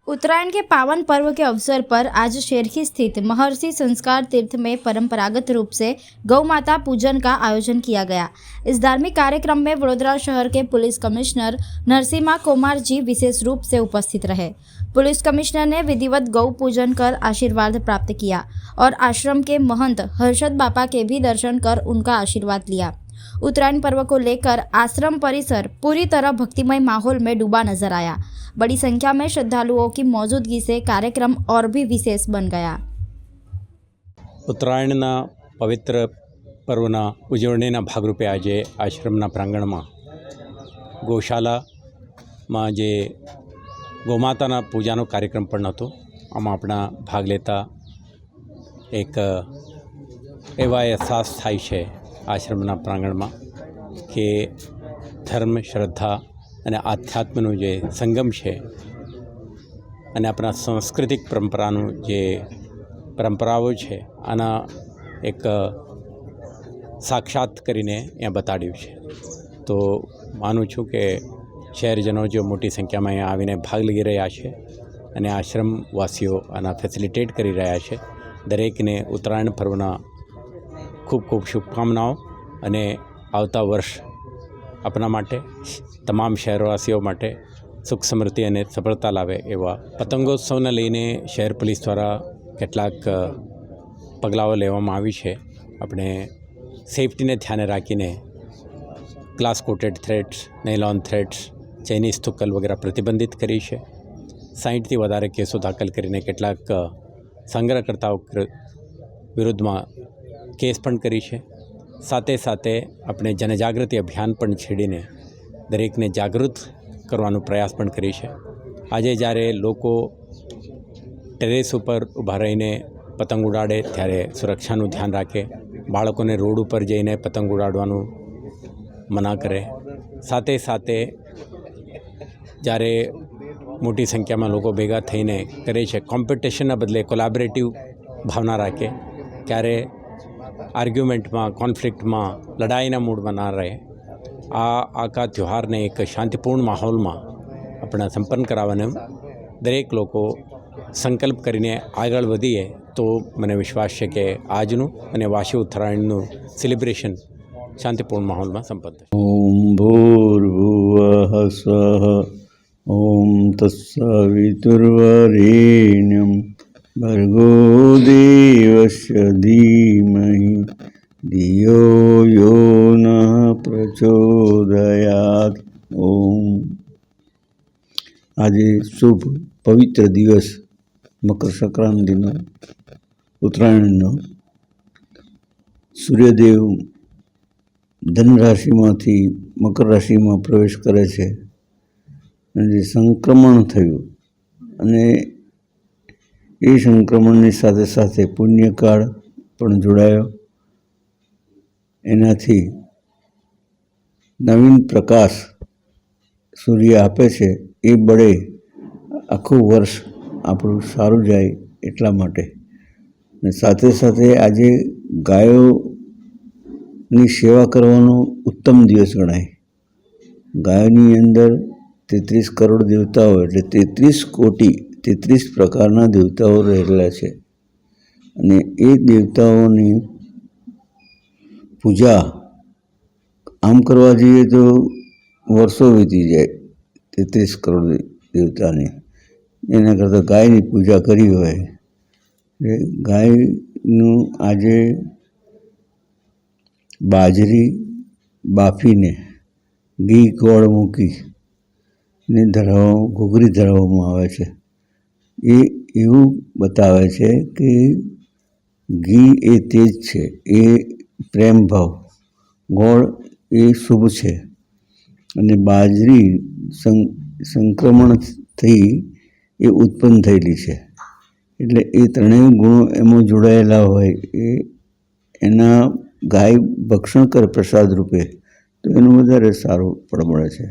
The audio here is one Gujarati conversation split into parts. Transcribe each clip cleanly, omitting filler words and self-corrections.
उत्तरायण के पावन पर्व के अवसर पर आज शेरखी स्थित महर्षि संस्कार तीर्थ में परंपरागत रूप से गौ माता पूजन का आयोजन किया गया। इस धार्मिक कार्यक्रम में वडोदरा शहर के पुलिस कमिश्नर नरसिम्हा कोमार जी विशेष रूप से उपस्थित रहे। पुलिस कमिश्नर ने विधिवत गौ पूजन कर आशीर्वाद प्राप्त किया और आश्रम के महंत हर्षद बापा के भी दर्शन कर उनका आशीर्वाद लिया। उत्तरायण पर्व को लेकर आश्रम परिसर पूरी तरह भक्तिमय माहौल में डूबा नजर आया। बड़ी संख्या में श्रद्धालुओं की मौजूदगी से कार्यक्रम और भी विशेष बन गया। उत्तरायणना पवित्र पर्वना उजवણીના ભાગરૂપે આજે આશ્રમના પ્રાંગણમાં ગૌશાલામાં જે ગૌમાતાના પૂજાનો કાર્યક્રમ પણ હતો, આમાં આપણા ભાગ લેતા એક એવા અહેસાસ થાય છે આશ્રમના પ્રાંગણમાં કે ધર્મ, શ્રદ્ધા અને આધ્યાત્મનો જે સંગમ છે અને આપણા સાંસ્કૃતિક પરંપરાઓ છે આના એક સાક્ષાત કરીને અહીંયા બતાડ્યું છે। તો માનું છું કે શહેરજનો જો મોટી સંખ્યામાં અહીંયા આવીને ભાગ લઈ રહ્યા છે અને આશ્રમવાસીઓ આના ફેસિલિટેટ કરી રહ્યા છે। દરેકને ઉત્તરાયણ પર્વના ખૂબ ખૂબ શુભકામનાઓ અને આવતા વર્ષ આપણા માટે તમામ શહેરવાસીઓ માટે સુખ સમૃદ્ધિ અને સફળતા લાવે એવા પતંગોત્સવને લઈને શહેર પોલીસ દ્વારા કેટલાક પગલાઓ લેવામાં આવી છે। આપણે સેફટીને ધ્યાને રાખીને glass coated threads, nylon threads, Chinese થુક્કલ વગેરે પ્રતિબંધિત કરી છે। 60થી વધારે કેસો દાખલ કરીને કેટલાક સંગ્રહકર્તાઓ વિરુદ્ધમાં કેસ પણ કરી છે। સાથે સાથે આપણે જનજાગૃતિ અભિયાન પણ છેડીને દરેકને જાગૃત કરવાનો પ્રયાસ પણ કરી છે। આજે જ્યારે લોકો ટેરેસ ઉપર ઊભા રહીને પતંગ ઉડાડે ત્યારે સુરક્ષાનું ધ્યાન રાખે, બાળકોને રોડ ઉપર જઈને પતંગ ઉડાડવાનું મના કરે। સાથે સાથે જ્યારે મોટી સંખ્યામાં લોકો ભેગા થઈને કરે છે, કોમ્પિટિશનના બદલે કોલેબોરેટિવ ભાવના રાખે, ક્યારે આર્ગ્યુમેન્ટમાં, કોન્ફ્લિક્ટમાં, લડાઈના મૂડમાં ના રહે। આખા ત્યોહારને એક શાંતિપૂર્ણ માહોલમાં આપણા સંપન્ન કરાવવાનો દરેક લોકો સંકલ્પ કરીને આગળ વધીએ તો મને વિશ્વાસ છે કે આજનું અને વાસી ઉત્તરાયણનું સેલિબ્રેશન શાંતિપૂર્ણ માહોલમાં સંપન્ન થશે। ઓમ ભૂર્ભુવઃ સ્વઃ ઓમ તત્સવિતુર્વરેણ્યં ભર્ગો દેવસ્ય ધીમહિ ધિયો યો નઃ પ્રચોદયાત। ઓમ આજે શુભ પવિત્ર દિવસ મકર સંક્રાંતિનો, ઉત્તરાયણનો, સૂર્યદેવ ધન રાશિમાંથી મકર રાશિમાં પ્રવેશ કરે છે અને જે સંક્રમણ થયું અને એ સંક્રમણની સાથે સાથે પુણ્યકાળ પણ જોડાયો। એનાથી નવીન પ્રકાશ સૂર્ય આપે છે, એ બળે આખું વર્ષ આપણું સારું જાય એટલા માટે। અને સાથે સાથે આજે ગાયોની સેવા કરવાનો ઉત્તમ દિવસ ગણાય। ગાયોની અંદર 33 કરોડ દેવતાઓ એટલે 33 કોટી 33 પ્રકારના દેવતાઓ રહેલા છે અને એ દેવતાઓની પૂજા આમ કરવા જઈએ તો વર્ષો વીતી જાય। 33 કરોડ દેવતાની એના કરતાં ગાયની પૂજા કરી હોય એટલે ગાયનું આજે બાજરી બાફીને ઘી ગોળ મૂકીને ઘૂઘરી ધરાવવામાં આવે છે। એ એવું બતાવે છે કે ઘી એ તેજ છે, એ પ્રેમ ભાવ, ગોળ એ શુભ છે અને બાજરી સંક્રમણથી એ ઉત્પન્ન થયેલી છે એટલે એ ત્રણેય ગુણો એમાં જોડાયેલા હોય એના ગાય ભક્ષણ કરે પ્રસાદ રૂપે તો એનું વધારે સારું ફળ મળે છે।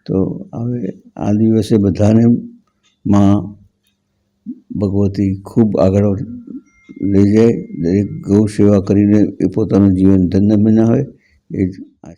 તો હવે આ દિવસે બધાને માં ભગવતી ખૂબ આગળ લઈ જાય, દરેક ગૌ સેવા કરીને એ પોતાનું જીવન ધન્ય બનાવે એ જ